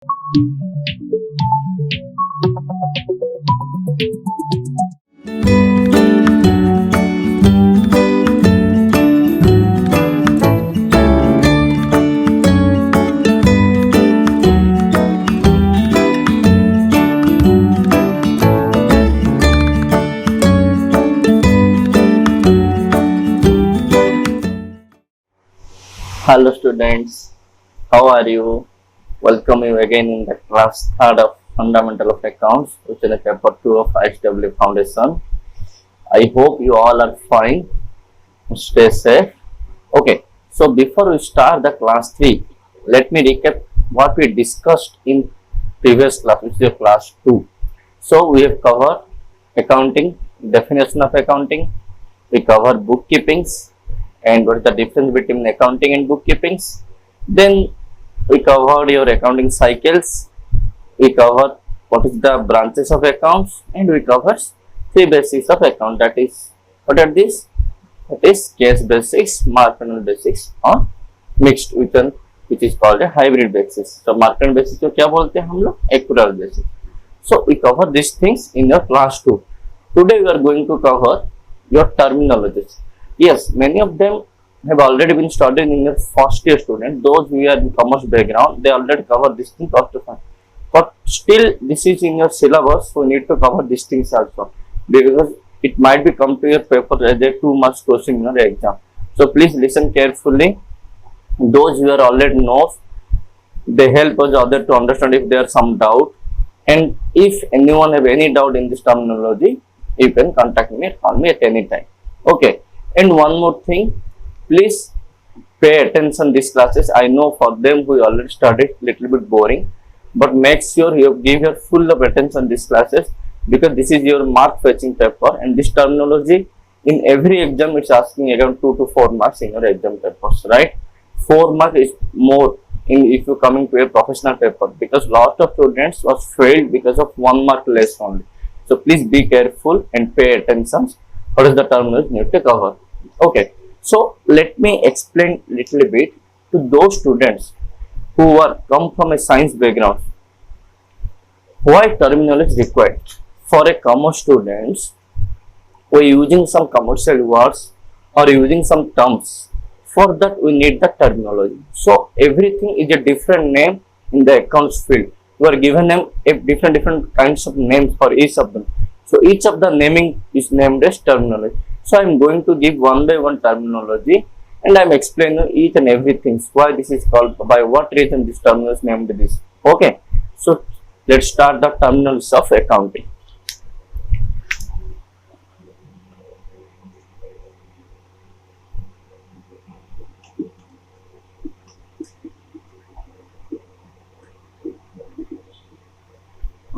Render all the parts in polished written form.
Hello students, how are you? Welcome you again in the class 3rd of Fundamental of Accounts, which is the paper 2 of ISW Foundation. I hope you all are fine. Stay safe. Okay, so before we start the class 3, let me recap what we discussed in previous class, which is the class 2. So we have covered accounting, definition of accounting, we covered bookkeepings, and what is the difference between accounting and bookkeepings. Then we covered your accounting cycles, we covered what is the branches of accounts, and we covered three basics of account. That is, what are these? That is case basics, market basics, or mixed with one, which is called a hybrid basis. So market basis को क्या बोलते हैं हम लोग? Accrual basis. So we cover these things in your class 2. Today we are going to cover your terminologies. Yes, many of them have already been studied in your first year student. Those who are in commerce background, they already cover this thing first of all. But still, this is in your syllabus, so you need to cover these things also, because it might be come to your paper as a 2 marks question in your exam. So please listen carefully. Those who are already knows, they help us other to understand if there are some doubt. And if anyone have any doubt in this terminology, you can contact me or call me at any time. Okay. And one more thing, please pay attention these classes. I know for them who already studied, little bit boring, but make sure you give your full of attention these classes, because this is your mark fetching paper, and this terminology in every exam it's asking around 2 to 4 marks in your exam papers, right? 4 marks is more in if you coming to a professional paper, because lot of students was failed because of 1 mark less only. So please be careful and pay attention. What is the terminology you need to cover? Okay, so let me explain little bit to those students who are come from a science background. Why terminology is required? For a commerce students, we are using some commercial words or using some terms. For that we need the terminology. So everything is a different name in the accounts field. You are given them a different kinds of names for each of them. So each of the naming is named as terminology. So I am going to give one by one terminology, and I am explaining each and everything. Why this is called, by what reason this terminology is named this. Okay. So let's start the terminology of accounting.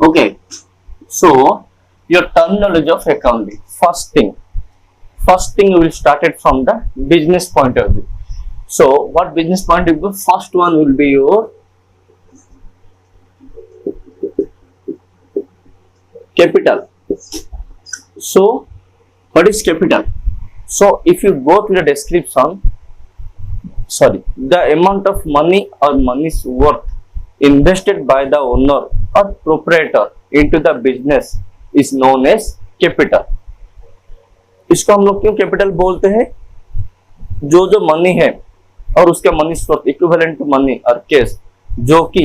Okay. So your terminology of accounting. First thing we will start it from the business point of view. So what business point of view? First one will be your capital. So what is capital? So if you go to the description, the amount of money or money's worth invested by the owner or proprietor into the business is known as capital. इसको हम लोग क्यों capital बोलते हैं? जो money है और उसका मनी स्रोत इक्विवेलेंट टू मनी और कैश, जो कि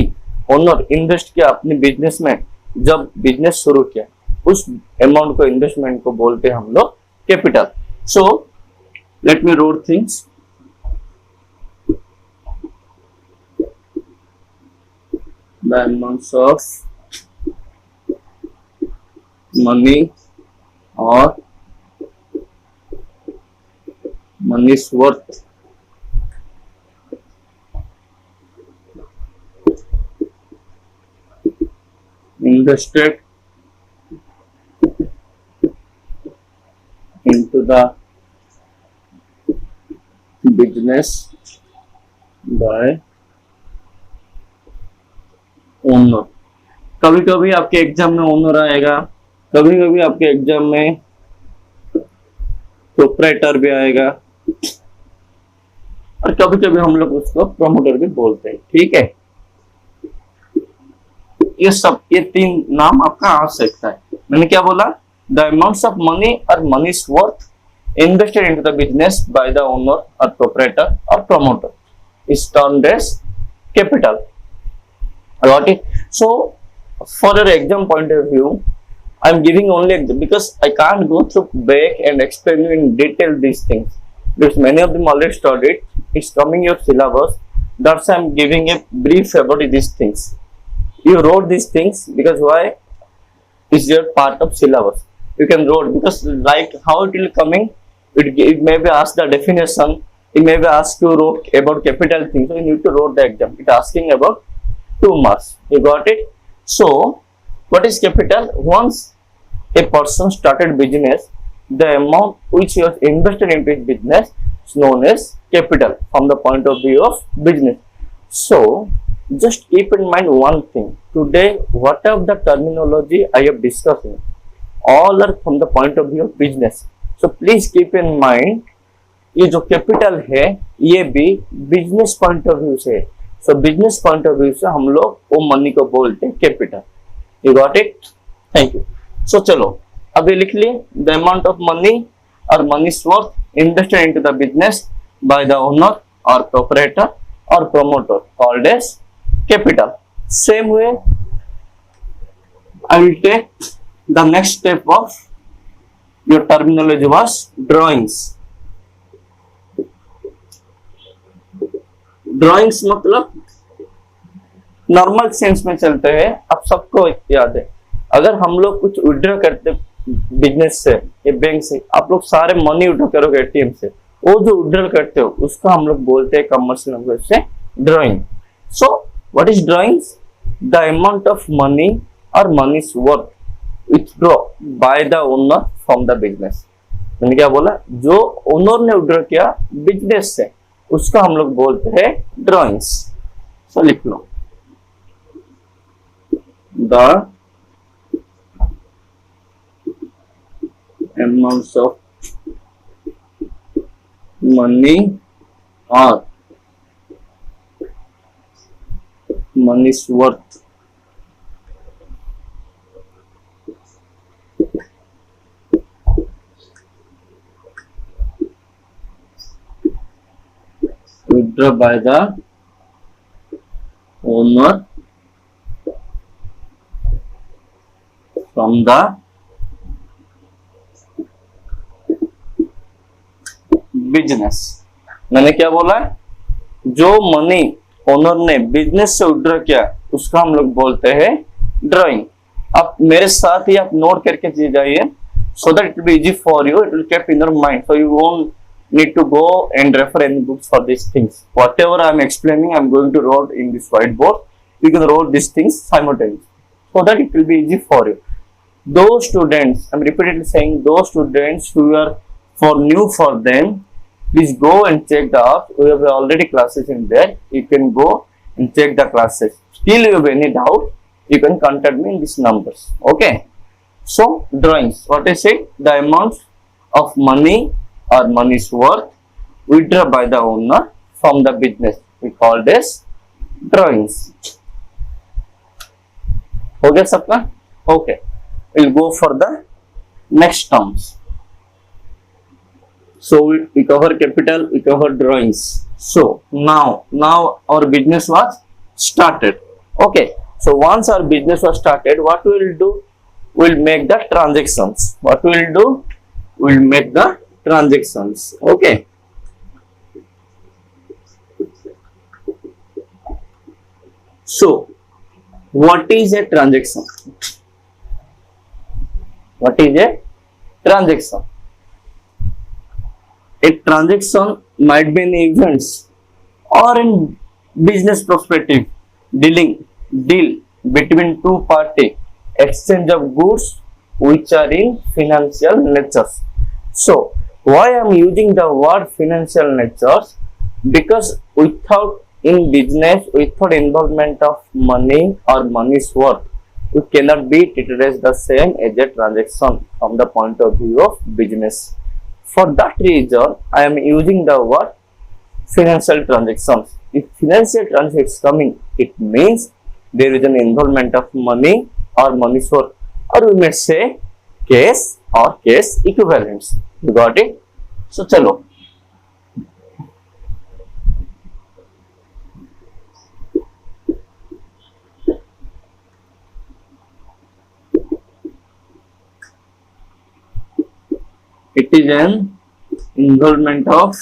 ओनर इन्वेस्ट किया अपने बिजनेस में, जब बिजनेस शुरू किया, उस अमाउंट को, इन्वेस्टमेंट को बोलते हैं हम लोग capital. So let me road things. The amounts of money और money's worth invested into the business by owner. कभी कभी आपके एग्जाम में ओनर आएगा, कभी कभी आपके एग्जाम में प्रोप्राइटर भी आएगा, और कभी कभी हम लोग उसको प्रमोटर भी बोलते हैं. ठीक है. ये सब, ये तीन नाम आपका आ सकता है। मैंने क्या बोला? द अमाउंट्स ऑफ मनी और money worth invested into the business by the owner or proprietor or promoter is termed as capital. Got it? So for your exam point of view, I'm giving only because I can't go through back and explain you in detail these things, because many of them already studied. It's coming your syllabus. That's why I'm giving a brief about these things. You wrote these things because why? It's your part of syllabus. You can wrote because like how it will coming. It may be asked the definition. It may be asked you wrote about capital things. So you need to wrote the exam. It asking about 2 marks. You got it? So what is capital? Once a person started business, the amount which he was invested into his business is known as capital from the point of view of business. So just keep in mind one thing. Today, whatever the terminology I have discussed, all are from the point of view of business. So please keep in mind, ये जो capital है ये भी business point of view से है। So business point of view से हम लोग वो मनी को बोलते हैं capital. You got it? Thank you. So चलो अभी लिख लिए, द अमाउंट ऑफ मनी और money worth invested into the business by the owner और प्रोपराइटर और promoter called as capital. Same way I will take the next step of your terminology was drawings. Drawings मतलब normal sense में चलते हैं, आप सबको याद है। अगर हम लोग कुछ विड्रॉ करते बिजनेस से या बैंक से, आप लोग सारे मनी विड्रॉ करोगे एटीएम से, वो जो विड्रॉ करते हो उसको हम लोग बोलते हैं कमर्शियल लैंग्वेज से drawing. So what is drawings? The amount of money और money worth withdraw by the owner from the business. मैंने क्या बोला? जो ओनर ने विड्रॉ किया बिजनेस से उसका हम लोग बोलते हैं ड्राइंग्स। सो लिख लो, द अमाउंट्स ऑफ मनी और money worth withdrawn by the owner from the business. मैंने क्या बोला? जो मनी ओनर ने बिजनेस से विड्रॉ किया उसका हम लोग बोलते हैं ड्राइंग। आप मेरे साथ ही आप नोट करके जाइए, so that it will be easy for you, it will keep in your mind, so you won't need to go and refer any books for these things. Whatever I am explaining, I am going to write in this whiteboard. You can write these things simultaneously, so that it will be easy for you. Those students, I am repeatedly saying, those students who are for new for them, please go and check the app. We have already classes in there. You can go and check the classes. Still you have any doubt, you can contact me in these numbers. Okay? So drawings, what I said, the amount of money or money's worth withdrawn by the owner from the business, we call this drawings. हो गया सबका? Okay, we'll go for the next terms. So we cover capital, we cover drawings. So now our business was started. Okay, so once our business was started, what we will do? We'll make the transactions. What we will do? We'll make the transactions. Okay. So what is a transaction? What is a transaction? A transaction might be in events or in business perspective, deal between two party, exchange of goods which are in financial natures. So why I am using the word financial natures? Because without in business, without involvement of money or money's worth, we cannot be treated as the same as a transaction from the point of view of business. For that reason, I am using the word financial transactions. If financial transactions coming, it means there is an involvement of money or money source, or we may say case or case equivalents. You got it? So chalo, it is an involvement of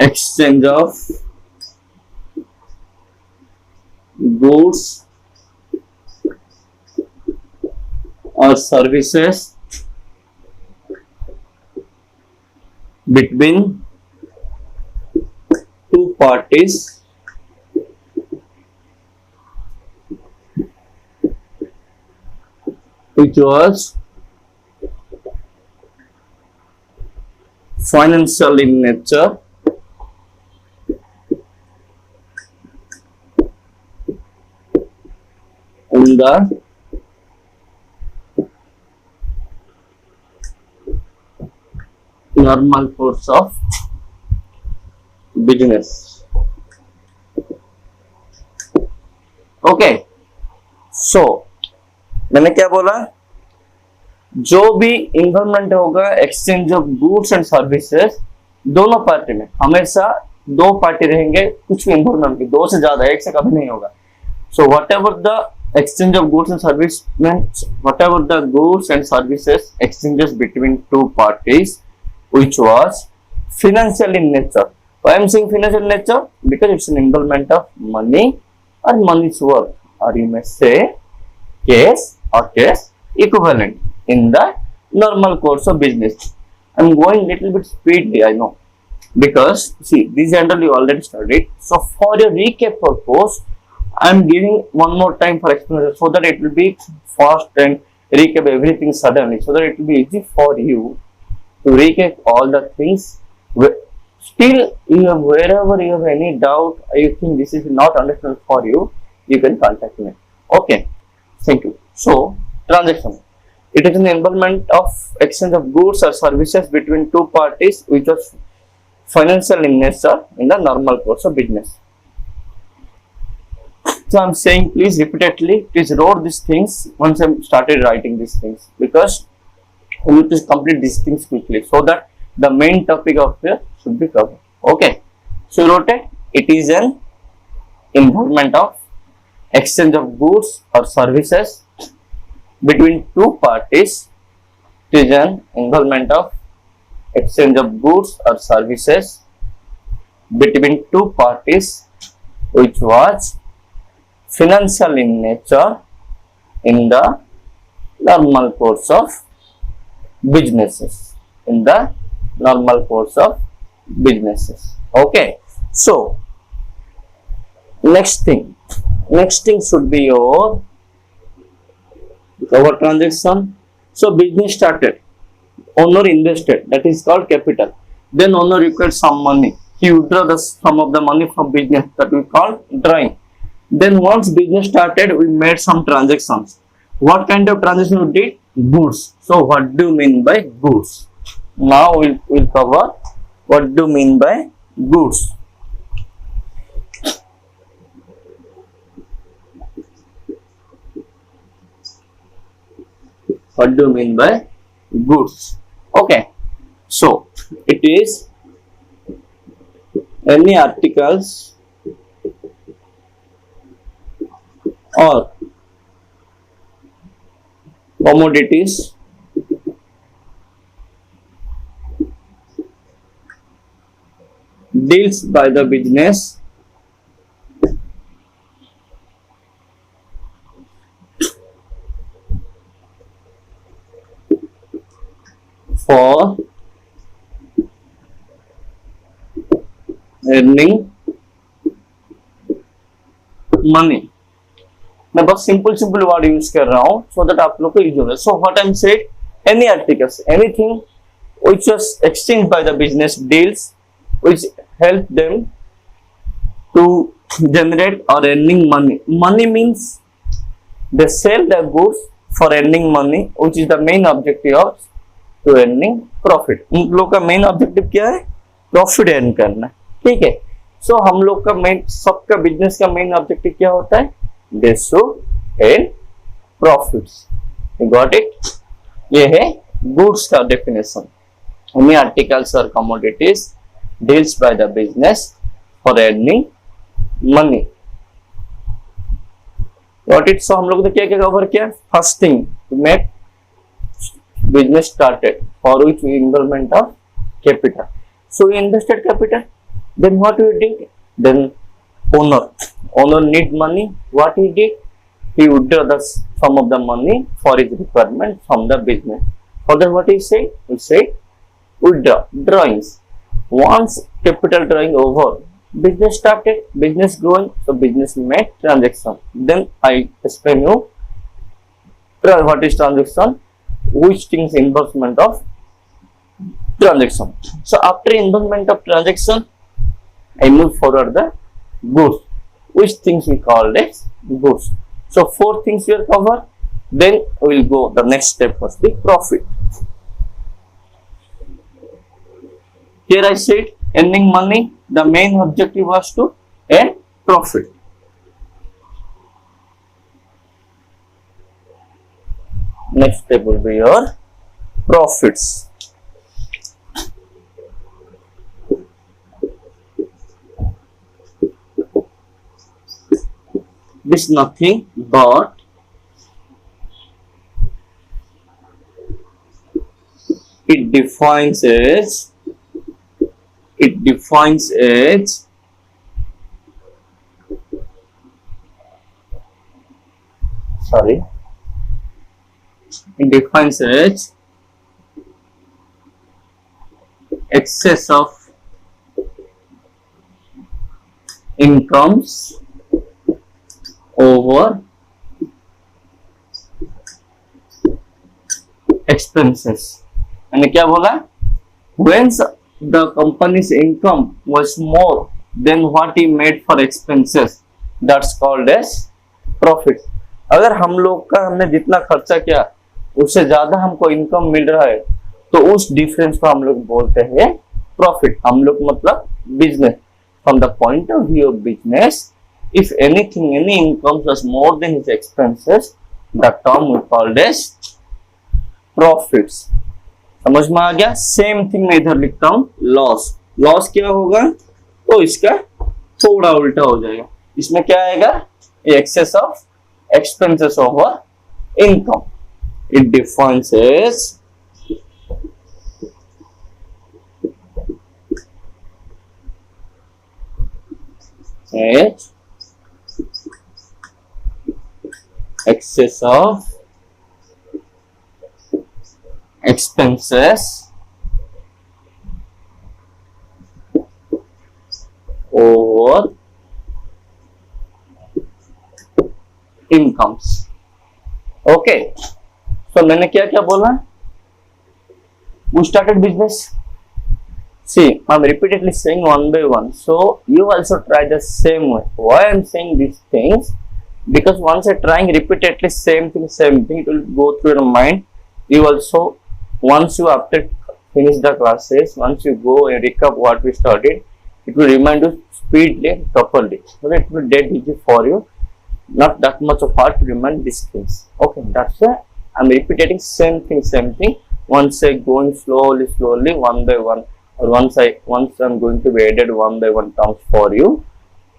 exchange of goods or services between two parties which was financial in nature in the normal course of business. Okay, so मैंने क्या बोला, जो भी involvement होगा exchange of goods and services, दोनों party में हमेशा दो पार्टी रहेंगे, कुछ भी इन्वॉल्वमेंट की दो से ज्यादा, एक से कभी नहीं होगा. So whatever the exchange of goods and service means, whatever the goods and services exchanges between two parties which was financial in nature. Why I am saying financial in nature? Because it's an involvement of money or money's worth, or you may say case or case equivalent in the normal course of business. I am going little bit speedily, I know, because see this general you already studied. So for your recap purpose, I am giving one more time for explanation so that it will be fast and recap everything suddenly, so that it will be easy for you to recap all the things. Still, you have, wherever you have any doubt, you think this is not understandable for you, you can contact me. Okay, thank you. So, transaction. It is an involvement of exchange of goods or services between two parties which was financial in nature in the normal course of business. So I'm saying please repeatedly, please write these things once I started writing these things, because we need to complete these things quickly so that the main topic of here should be covered. Okay, so you wrote it is an involvement of exchange of goods or services between two parties. It is an involvement of exchange of goods or services between two parties which was financial in nature in the normal course of businesses. In the normal course of businesses. Okay, so next thing should be your cover transaction. So business started, owner invested, that is called capital. Then owner required some money, he withdraw the sum of the money from business, that we call drawing. Then once business started, we made some transactions. What kind of transaction we did? Goods. So what do you mean by goods? Now we'll cover what do you mean by goods. What do you mean by goods? Okay, so it is any articles or commodities deals by the business for earning money. मैं बस simple word use कर रहा हूँ so that आप लोग को easy हो जाए. So what I am said, any articles, anything which was exchange by the business deals which help them to generate or earning money. Money means they sell the goods for earning money, which is the main objective of to earning profit. उन लोग का main objective क्या है? Profit earn करना, ठीक है। सो हम लोग का मेन, सबका बिजनेस का मेन ऑब्जेक्टिव क्या होता है? They should earn profits. Got it? ये है गुड्स का डेफिनेशन। एनी आर्टिकल्स और commodities deals by the business for earning money. Got it? So हम लोग ने क्या क्या कवर किया? First thing, to make business started, for which we investment of capital. So we invested capital. Then what we did? Then owner need money. What he did? He withdraw the sum of the money for his requirement from the business. For that, what he said? He said withdraw drawings. Once capital drawing over, business started, business growing, so business made transaction. Then I explain you what is transaction, which things investment of transaction. So after investment of transaction, I move forward the goods, which things we call as goods. So four things we are covered. Then we will go the next step was the profit. Here I said earning money, the main objective was to earn profit. Next step will be your profits. This is nothing but it defines as sorry. It defines as excess of incomes over expenses. मैंने क्या बोला? When the company's income was more than what he made for expenses, that's called as profit. अगर हम लोग का हमने जितना खर्चा किया उससे ज्यादा हमको इनकम मिल रहा है तो उस डिफरेंस को हम लोग बोलते हैं प्रॉफिट। हम लोग मतलब business, from the point of view of business, if anything, any income was more than his expenses, the term we called as profits. समझ में आ गया? सेम थिंग मैं इधर लिखता हूँ लॉस। लॉस क्या होगा? तो इसका थोड़ा उल्टा हो जाएगा। इसमें क्या आएगा? Excess of expenses over income. It defines as excess of expenses over incomes. Okay, so मैंने क्या क्या बोला? We started business. See, I'm repeatedly saying one by one, so you also try the same way. Why I'm saying these things? Because once you're trying repeatedly same thing, it will go through your mind. You also, once you after finish the classes, once you go and recap what we studied, it will remind you speedily, properly. So it will be dead easy for you. Not that much of hard to remember these things. Okay, that's why I'm repeating same thing. Once I going slowly, one by one, or once I'm going to be added one by one terms for you.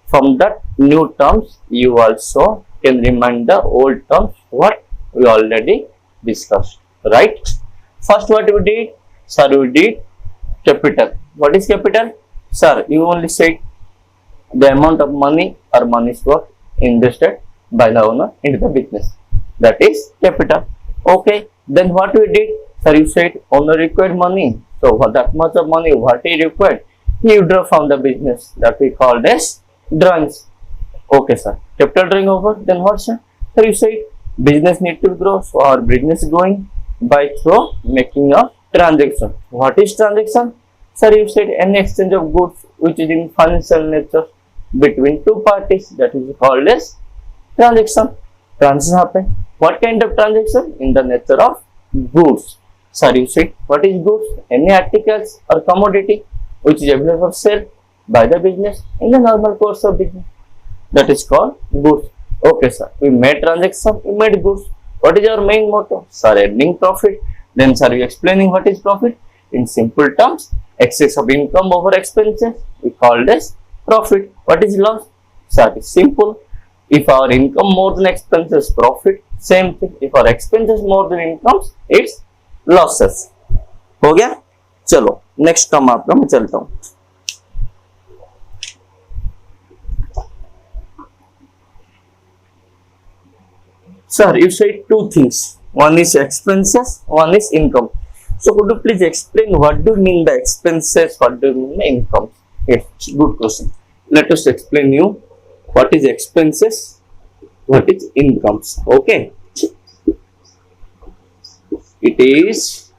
From that new terms, you also can remind the old terms what we already discussed. Right? First, what we did? Sir, we did capital. What is capital? Sir, you only said the amount of money or money's worth invested by the owner into the business. That is capital. Okay. Then what we did? Sir, you said owner required money. So for that much of money, what he required, he withdraw from the business. That we called as drawings. Okay, sir. Capital drawing over. Then what, sir? Sir, you said business need to grow. So our business growing by through making a transaction. What is transaction? Sir, you said any exchange of goods which is in financial nature between two parties. That is called as transaction. Transaction happen. What kind of transaction? In the nature of goods. Sir, you said what is goods? Any articles or commodity which is available for sale by the business in the normal course of business. That is called goods. Okay, sir. We made transaction, we made goods. What is our main motto? Sir, earning profit. Then, sir, you explaining what is profit? In simple terms, excess of income over expenses, we call this profit. What is loss? Sir, it's simple. If our income more than expenses, profit. Same thing. If our expenses more than incomes, it's losses. हो गया? चलो next term आपका मैं चलता हूँ. Sir, you said two things. One is expenses, one is income. So could you please explain what do you mean by expenses, what do you mean by income? Yes, good question. Let us explain you what is expenses, what is incomes. Okay. It is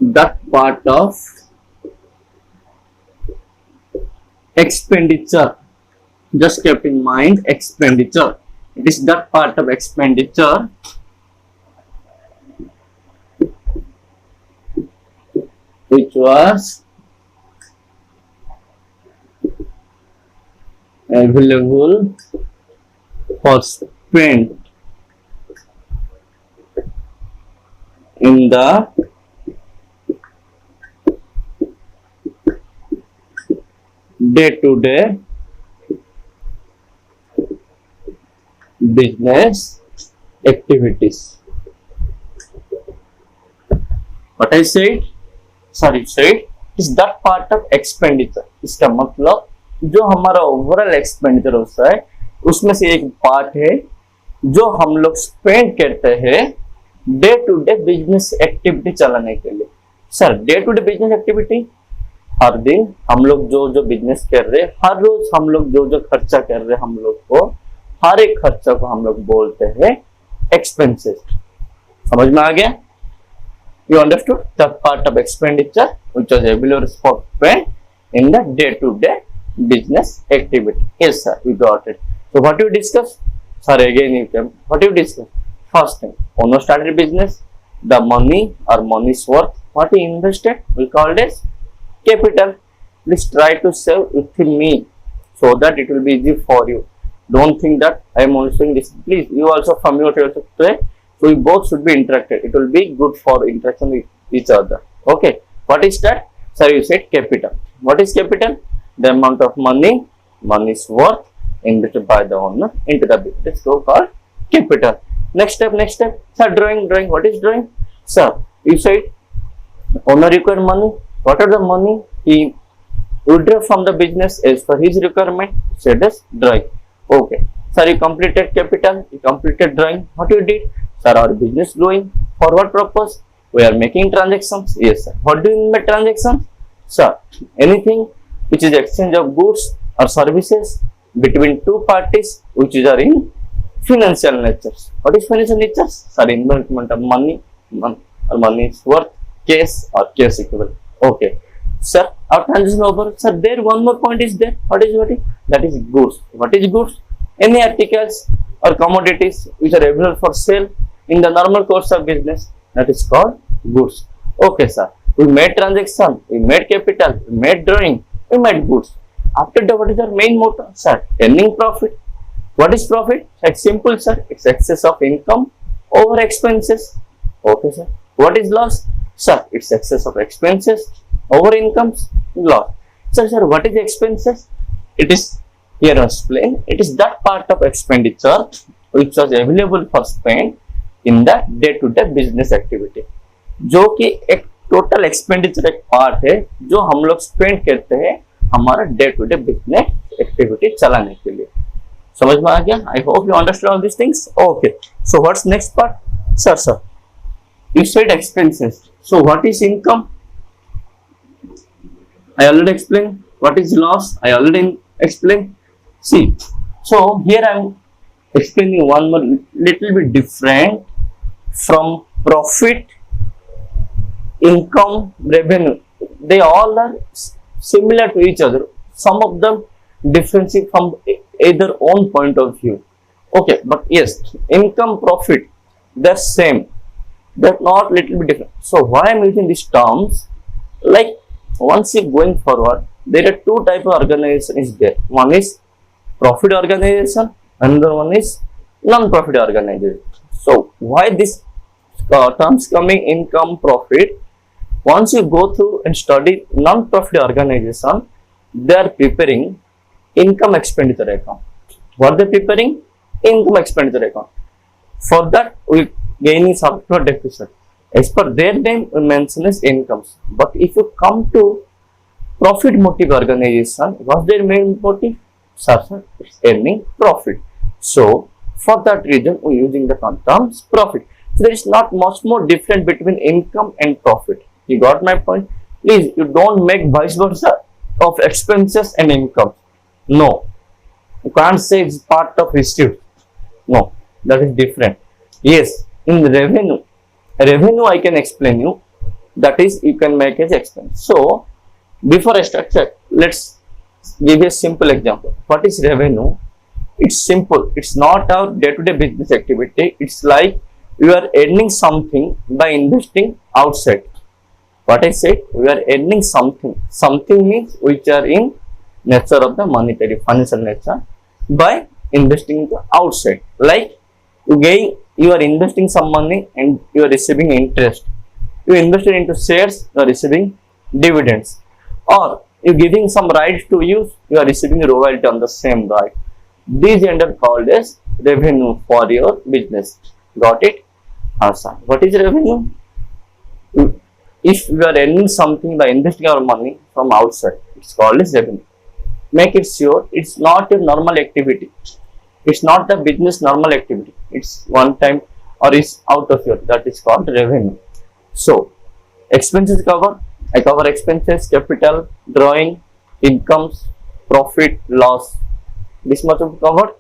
that part of expenditure. Just keep in mind expenditure. It is that part of expenditure which was available for spent in the day-to-day business activities. What I said? Sorry, said is that part of expenditure. इसका मतलब जो हमारा overall expenditure होता है उसमें से एक part है जो हम लोग स्पेंड करते हैं day to day business activity चलाने के लिए. Sir, day to day business activity हर दिन हम लोग जो बिजनेस कर रहे हैं, हर रोज हम लोग जो खर्चा कर रहे हैं, हम लोग को हर एक खर्चा को हम लोग बोलते हैं एक्सपेंसेस. समझ में आ गया? You understood the part of expenditure which was available for spend in the day-to-day business activity. Yes, sir, we got it. So, what you discuss? Sir, again you can. What you discuss? First thing, owner started business. The money or money's worth, what he invested, we call it as capital. Please try to save within me so that it will be easy for you. Don't think that I am only saying this. Please, you also from your today. So we both should be interacted. It will be good for interaction with each other. Okay. What is that? Sir, you said capital. What is capital? The amount of money's worth invested by the owner into the business. So called capital. Next step. Sir, drawing. What is drawing? Sir, you said owner required money. What are the money he withdrew from the business as per his requirement? Said as drawing. Okay. Sir, you completed capital. You completed drawing. What you did? Sir, our business growing. For what purpose? We are making transactions. Yes, sir. What do you mean by transactions? Sir, anything which is exchange of goods or services between two parties which are in financial natures. What is financial natures? Sir, investment of money or money is worth, cash or cash equivalent. Okay. Sir, our transaction over. Sir, there one more point is there. What is? That is goods. What is goods? Any articles or commodities which are available for sale in the normal course of business, that is called goods. Okay, sir. We made transaction, we made capital, we made drawing, we made goods. After that, what is our main motto? Sir, earning profit. What is profit? It's simple, sir. It's excess of income over expenses. Okay, sir. What is loss? Sir, it's excess of expenses over incomes, loss. Sir, what is expenses? It is here explained. It is that part of expenditure which was available for spend in the day-to-day business activity. जो कि एक total expenditure एक part है जो हम लोग spend करते हैं हमारा डे-टू-डे बिजनेस एक्टिविटी चलाने के लिए. समझ में आ गया? I hope you understand all these things. Okay. So what's next part? Sir. You said expenses. So what is income? I already explained. What is loss? I already explained. See, so here I am explaining one more little bit different from profit, income, revenue. They all are similar to each other. Some of them difference from either own point of view. Okay, but yes, income profit, they're same. They're not little bit different. So why I'm using these terms? Like once you going forward, there are two type of organization is there. One is profit organization, another one is non-profit organization. So why this terms coming income profit? Once you go through and study non-profit organization, they are preparing income expenditure account. What they preparing? Income expenditure account. For that, we gaining surplus deficit. As per their name, we mention as incomes. But if you come to profit motive organization, what's their main motive? Sir, it's earning profit. So, for that reason, we're using the terms profit. So, there is not much more different between income and profit. You got my point? Please, you don't make vice versa of expenses and income. No. You can't say it's part of receipt. No, that is different. Yes, in revenue I can explain you. That is, you can make as expense. So, before I start, let's give a simple example. What is revenue? It's simple. It's not our day-to-day business activity. It's like you are earning something by investing outside. What I said, we are earning something. Something means which are in nature of the monetary, financial nature, by investing into outside. Like you are investing some money and you are receiving interest. You invested into shares, you are receiving dividends. Or you giving some rights to use, you are receiving royalty on the same right. These are called as revenue for your business. Got it? Awesome. What is revenue? If we are earning something by investing our money from outside, it's called as revenue. Make it sure it's not a normal activity. It's not the business normal activity. It's one time or it's out of your, that is called revenue. So, expenses cover. I cover expenses, capital, drawing, incomes, profit, loss. This much of covered.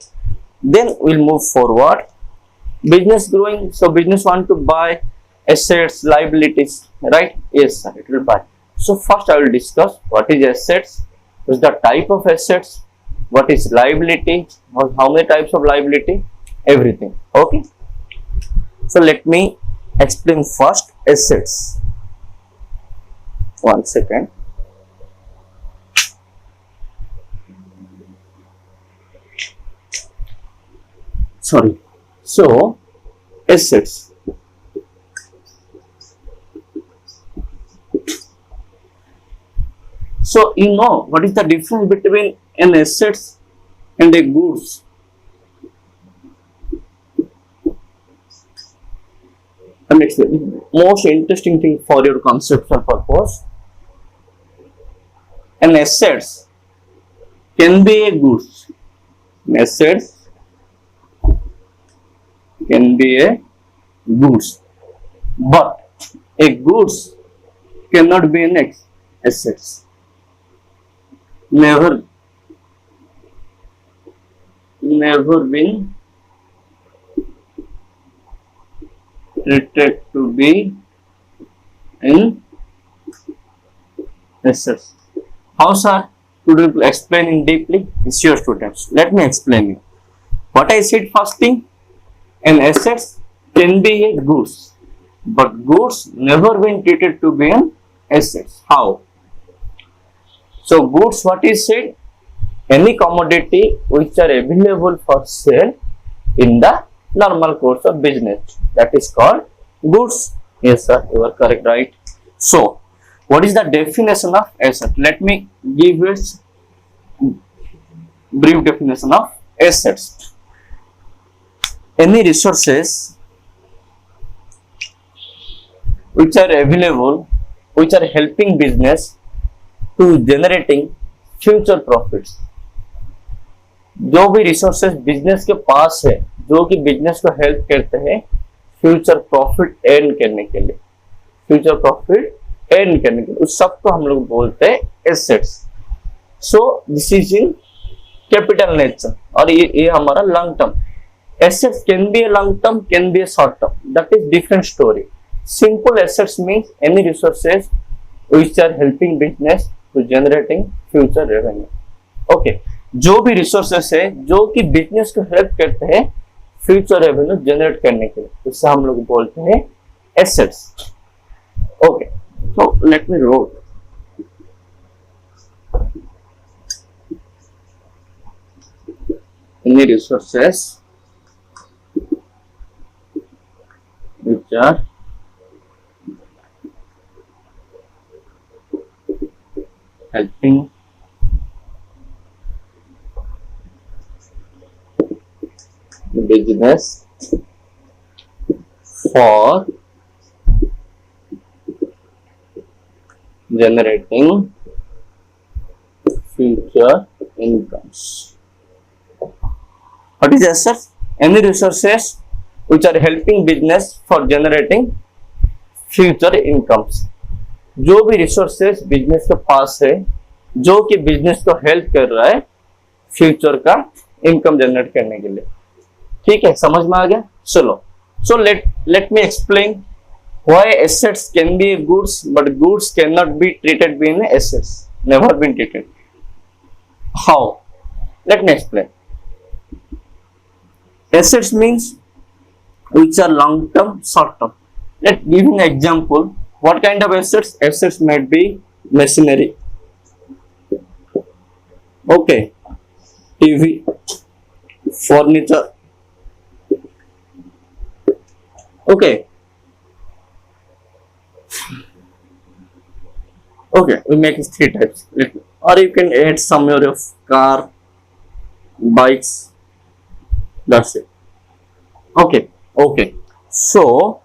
Then we'll move forward. Business growing. So, business want to buy assets, liabilities, right? Yes, sir, it will buy. So, first I will discuss what is assets, what is the type of assets, what is liability, how many types of liability, everything. Okay. So, let me explain first assets. One second. Sorry. So, assets. So, you know what is the difference between an assets and a goods? And it's the most interesting thing for your conceptual purpose. An assets can be a goods. An assets can be a goods, but a goods cannot be an assets. Never been treated to be in assets. How, sir? Could you explain in deeply? It's your students. Let me explain you. What I said first thing, an assets can be a goods, but goods never been treated to be an assets. How? So, goods, what is said? Any commodity which are available for sale in the normal course of business. That is called goods. Yes, sir, you are correct, right? So, what is the definition of asset? Let me give you a brief definition of assets. Any resources which are available, which are helping business to generating future profits. जो भी resources business के पास है, जो कि business को help करते हैं future profit earn करने के लिए, फ्यूचर प्रॉफिट अर्न करने के लिए, उस सब को हम लोग बोलते हैं assets. So this is in capital nature और ये हमारा long term. Assets can B a long term, can be A short term, that is different story. Simple assets means any resources which are helping business to generating future revenue. Okay, जो भी resources है जो कि business को help करते हैं future revenue generate करने के लिए, उससे हम लोग बोलते हैं assets. Okay, so let me wrote any resources which are helping business for generating future incomes. What is assets? Any resources which are helping business for generating future incomes. जो भी रिसोर्सेस बिजनेस के पास है जो कि business को help कर रहा है फ्यूचर का इनकम जनरेट करने के लिए। ठीक है, समझ में आ गया? चलो, so let me explain why assets can be goods but goods can not be treated being assets, never been treated. How? Let me explain. Assets means which are long term, short term. Let's give an example. What kind of assets? Assets might be machinery. Okay, TV, furniture. Okay. Okay, we make it three types. Or you can add some of car, bikes. That's it. Okay. So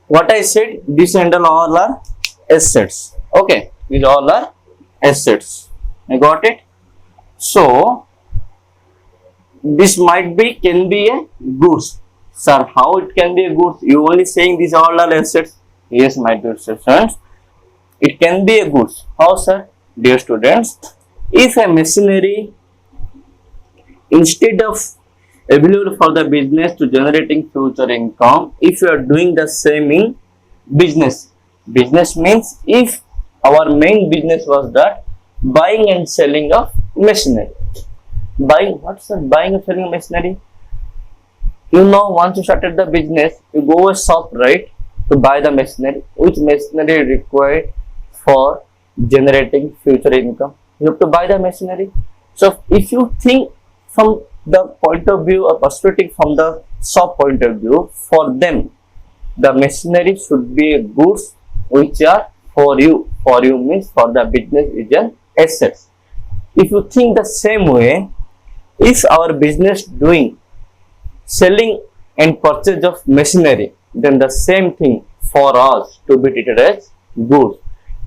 what I said, these and all are assets. Okay, these all are assets. I got it. So this might be, can be a goods. Sir, how it can be a goods? You only saying these all are assets. Yes, my dear students, it can be a goods. How, sir? Dear students, if a machinery instead of available for the business to generating future income, if you are doing the same in business means if our main business was that buying and selling of machinery. Buying, what's that? Buying and selling machinery? You know, once you started the business, you go a shop, right, to buy the machinery. Which machinery required for generating future income? You have to buy the machinery. So if you think from the point of view or perspective from the shop point of view, for them the machinery should be goods which are for you. For you means for the business is an asset. If you think the same way, if our business doing selling and purchase of machinery, then the same thing for us to be treated as goods.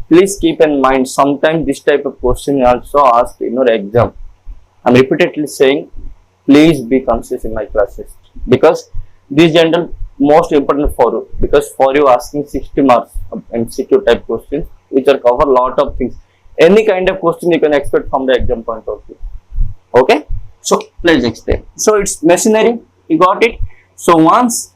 Please keep in mind, sometimes this type of question is also asked in your exam. I'm repeatedly saying, please be conscious in my classes because this general most important for you, because for you asking 60 marks MCQ type questions which are cover lot of things. Any kind of question you can expect from the exam point of view. Okay, so let's explain. So it's machinery, you got it. So once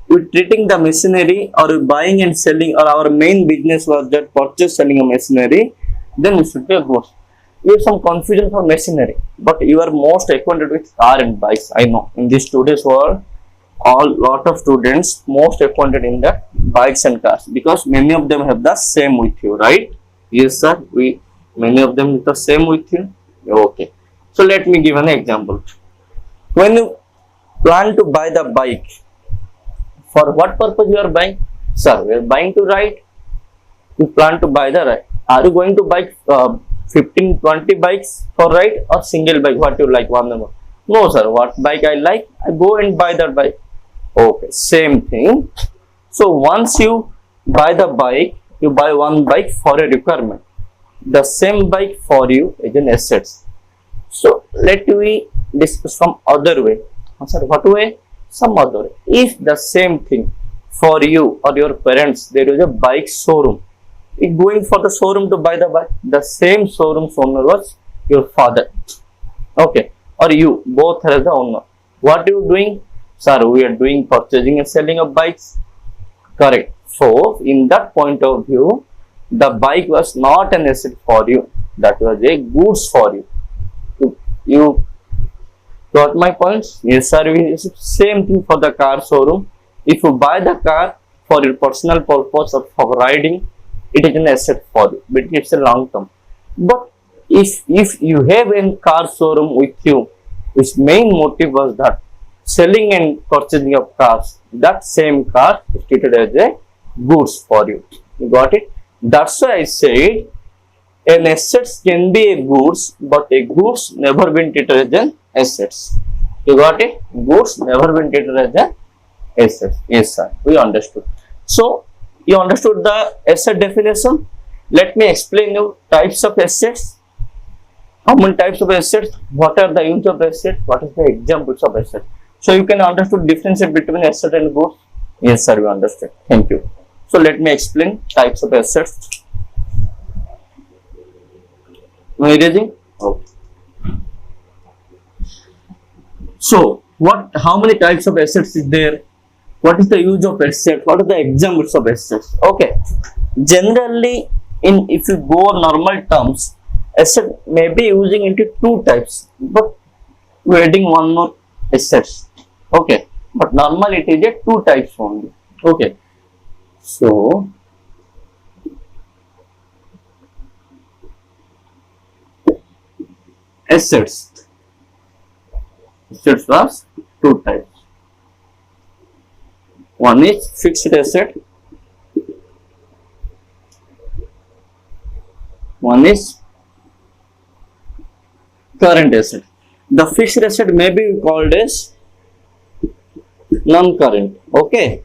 we treating the machinery or buying and selling, or our main business was that purchase selling a machinery, then it should be a goods. You have some confusion for machinery, but you are most acquainted with car and bikes. I know in this today's world, lot of students most acquainted in the bikes and cars because many of them have the same with you, right? Yes, sir. Many of them have the same with you. Okay. So let me give an example. When you plan to buy the bike, for what purpose you are buying? Sir, we are buying to ride. You plan to buy the ride. Are you going to buy 15-20 bikes for ride or single bike? What you like, one number? No, sir. What bike I like, I go and buy that bike. Okay, same thing. So once you buy the bike, you buy one bike for a requirement. The same bike for you is an assets. So let me discuss from other way. Sir, what way? Some other way. If the same thing for you or your parents, there is a bike showroom. You going for the showroom to buy the bike. The same showroom owner was your father. Okay, or you both are the owner. What you doing? Sir, we are doing purchasing and selling of bikes. Correct. So in that point of view, the bike was not an asset for you. That was a goods for you. You got my points? Yes, sir. Same thing for the car showroom. If you buy the car for your personal purpose or for riding, it is an asset for you, but it's a long term. But if you have a car showroom with you, its main motive was that selling and purchasing of cars, that same car is treated as a goods for you. You got it? That's why I said an assets can be a goods, but a goods never been treated as an assets. You got it? Goods never been treated as an assets. Yes, sir. We understood. So you understood the asset definition. Let me explain you types of assets. How many types of assets? What are the use of assets? What is the examples of assets? So you can understand difference between asset and goods. Yes, sir. We understood. Thank you. So let me explain types of assets. No erasing? Okay. So, how many types of assets is there? What is the use of assets? What are the examples of assets? Okay. Generally, if you go normal terms, asset may be using into two types, but we're adding one more assets. Okay. But normally it is a two types only. Okay. So, assets was two types. One is fixed asset, one is current asset. The fixed asset may be called as non-current. Okay,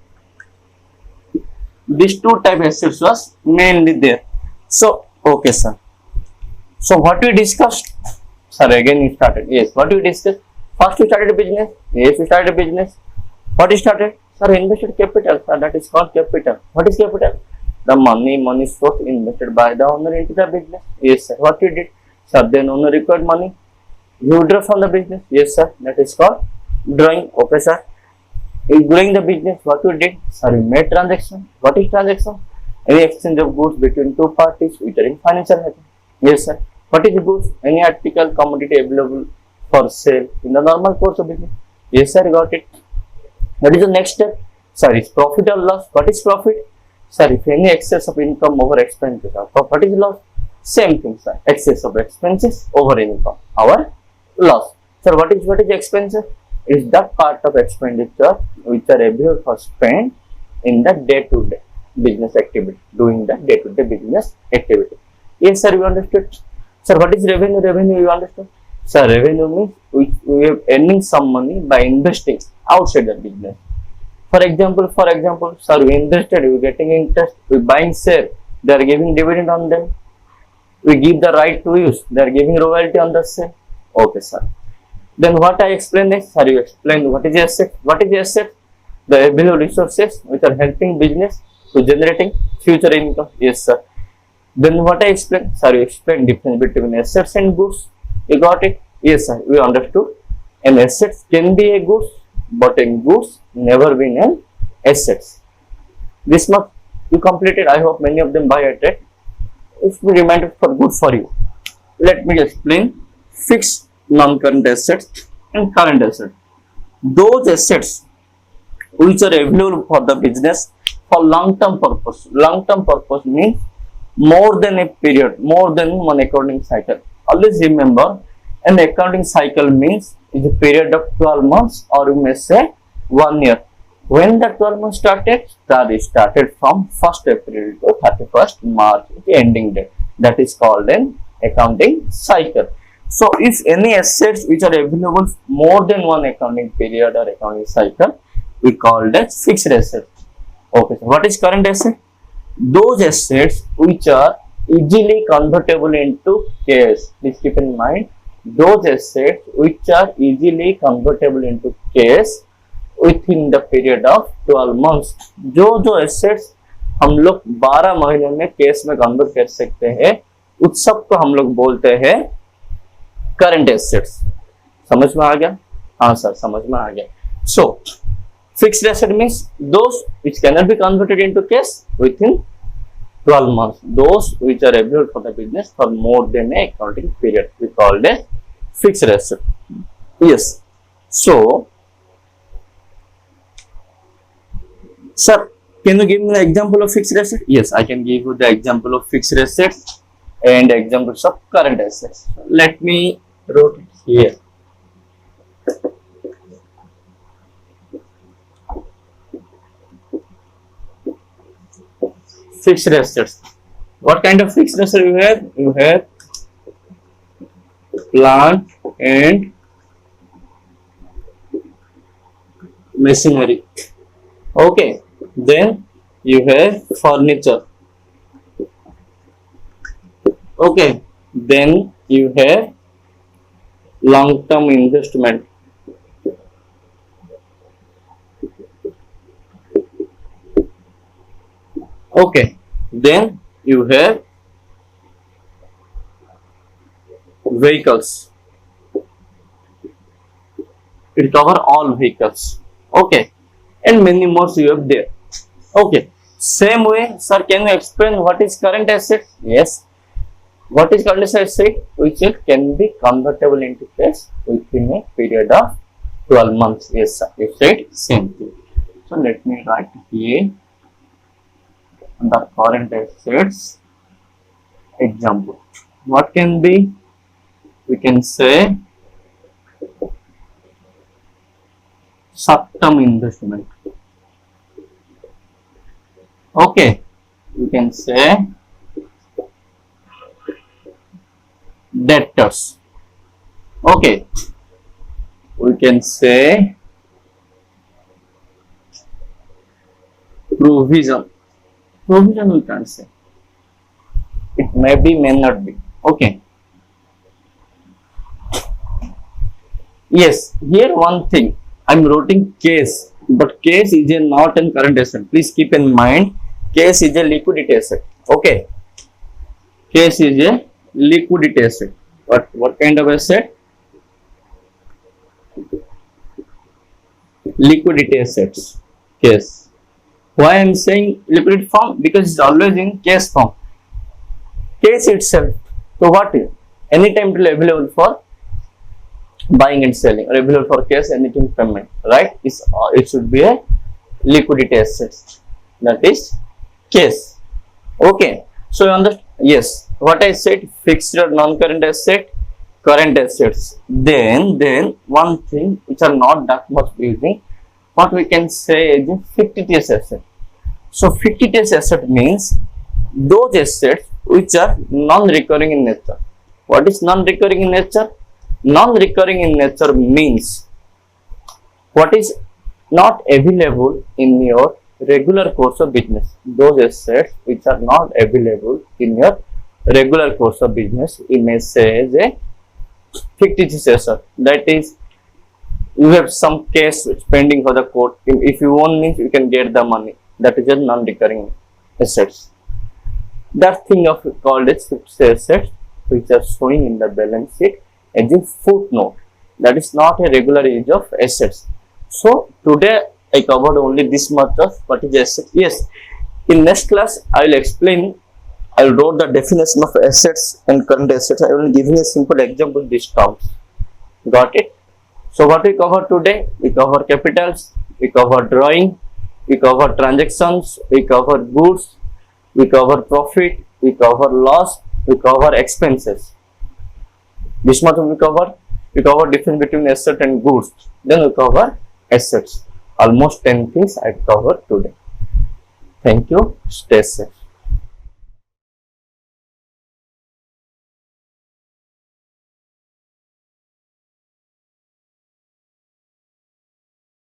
these two type assets was mainly there. So okay, sir. So what we discussed? Sir, again you started. Yes, what we discussed? First we started a business. Yes, we started a business. What we started? Sir, invested capital. Sir, that is called capital. What is capital? The money source invested by the owner into the business. Yes, sir. What we did? Sir, then owner required money. You withdraw from the business. Yes, sir. That is called drawing. Okay, sir. In doing the business, what we did? Sir, we made transaction. What is transaction? Any exchange of goods between two parties which are in financial hedging. Yes, sir. What is goods? Any article, commodity available for sale in the normal course of business. Yes, sir. Got it. What is the next step? Sir, is profit or loss? What is profit? Sir, if any excess of income over expenses, what is loss? Same thing, sir. Excess of expenses over income, our loss. Sir, what is expenses? Is that part of expenditure which are able to spend in the day-to-day business activity, doing the day-to-day business activity. Yes, sir, you understood. Sir, what is revenue? Revenue, you understood. Sir, revenue means we are earning some money by investing outside the business. For example, sir, we invested, we are getting interest, we buying share, they are giving dividend on them. We give the right to use, they are giving royalty on the sale. Okay, sir. Then what I explained is, sir, you explained what is asset. What is asset? The available resources which are helping business to generating future income. Yes, sir. Then what I explained, sir, you explained difference between assets and goods. You got it? Yes, sir. We understood. An asset can be a goods, but a goods never been an assets. This much you completed. I hope many of them buy at it. If we remind for good for you. Let me explain fixed non-current assets and current assets. Those assets which are available for the business for long-term purpose. Long-term purpose means more than a period, more than one accounting cycle. Always remember, an accounting cycle means is a period of 12 months, or you may say 1 year. When the 12 months started? It started from 1st April to 31st March, the ending date. That is called an accounting cycle. So, if any assets which are available more than one accounting period or accounting cycle, we call that fixed assets. Okay, so what is current asset? Those assets which are easily convertible into cash. Please keep in mind, those assets which are easily convertible into cash within the period of 12 months. जो assets हम लोग 12 महीने में cash में convert कर सकते हैं, उस सब को हम लोग बोलते हैं करंट एसेट्स. समझ में आ गया? हाँ सर, समझ में आ गया. So fixed asset means those which cannot be converted into cash within 12 months. Those which are available for the business for more than a accounting period, we call it fixed asset. Yes. So, sir, can you give me the example of fixed asset? Yes, I can give you the example of fixed assets and examples of current assets. Let me write it here. Fixed assets. What kind of fixed asset you have? You have plant and machinery. Okay. Then you have furniture. Okay. Then you have long-term investment. Okay. Then you have vehicles. It cover all vehicles. Okay. And many more you have there. Okay. Same way, sir, can you explain what is current asset? Yes. What is current asset? Which it can be convertible into cash within a period of 12 months. Yes, sir. You said same thing. So let me write here under current assets example. What can be? We can say short-term investment. Okay, you can say debtors. Okay, we can say provision. Provision we can't say. It may be, may not be. Okay. Yes, here one thing. I'm writing case, but case is not a current asset. Please keep in mind, case is a liquidity asset. Okay. Case is a liquidity asset. What kind of asset? Liquidity assets. Case. Why I'm saying liquidity form? Because it's always in case form. Case itself. So what is? Anytime it will be available for buying and selling, or available for cash anything payment, right? It should be a liquidity assets. That is case. Okay. So you understand? Yes. What I said, fixed or non-current asset, current assets. Then one thing which are not that much using, what we can say is a fictitious asset. So fictitious asset means those assets which are non-recurring in nature. What is non-recurring in nature? Non-recurring in nature means what is not available in your regular course of business. Those assets which are not available in your regular course of business, you may say as a fictitious asset. That is, you have some case pending for the court. If you want means you can get the money. That is a non-recurring assets. That thing of called as fixed assets which are showing in the balance sheet as a footnote. That is not a regular use of assets. So today I covered only this much of what is asset. Yes, in next class I will explain. I will write the definition of assets and current assets. I will give you a simple example these terms. Got it? So what we cover today? We cover capitals, we cover drawing, we cover transactions, we cover goods, we cover profit, we cover loss, we cover expenses. This much we cover. We cover difference between asset and goods. Then we cover assets. Almost 10 things I covered today. Thank you. Stay safe.